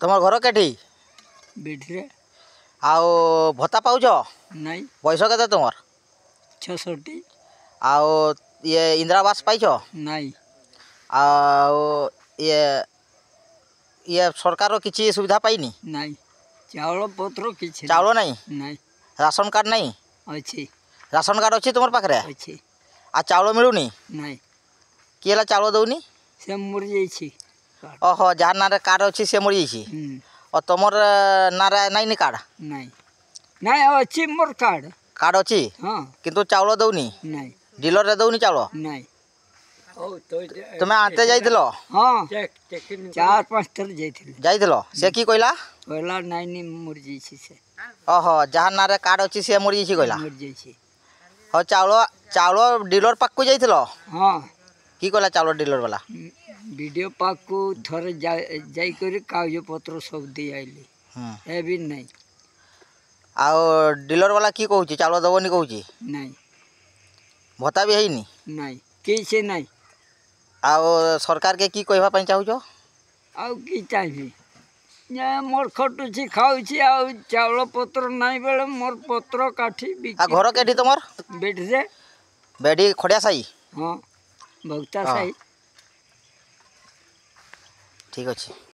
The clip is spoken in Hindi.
तुम घर केठी बेठरे आओ भत्ता पाउछ नहीं पैसा केते तुमर 66 आओ ये इंदिरा आवास पाइछ नहीं आओ ये ये सरकार किछि सुविधा पाइनी नहीं चावल पत्र किछि चाउल नहीं नहीं राशन कार्ड नहीं अच्छी राशन कार्ड अच्छी तुम पाखे अच्छी आ चाउल मिलूनी नहीं किए चाउल दौनी से मर जाइछि ओहो जहाँ ना कार्ड अच्छी से मरी जाइछि और तुमर ना नहीं कार्ड नहीं नहीं अच्छी मोर कार्ड कार्ड अच्छी हाँ किंतु चाउल दौनी नहीं डीलर रे दौनी चाउल नहीं तुम्हें आनते जाइथिलो हाँ 4-5 थर जाइथिलो से की कहला कहला नहीं मर जाइछि से ओहो जहाँ ना कार्ड अच्छी से मरी जाइछि कहला मर जाइछि हो चाउल चाउल डीलर पाक को जाइथिलो हाँ की कहला चाउल डीलर वाला वीडियो पाक को थरे जाई कर कागज पत्र सब दे आइली ए भी नहीं आओ डीलर वाला की कहूँ चाउल दबनी कहूँ नहीं भत्ता भी है नहीं किसी नहीं आओ सरकार के की कहवा ପାଇଁ चाहूଛ आउ की चाहिए मोर खटुची खाऊची आउ चावल पत्र नहीं बेले मोर पत्र काठी आ घर केठी तुमर बेठ रे बेडी खड़िया साई हाँ भक्ता साई ठीक अच्छे।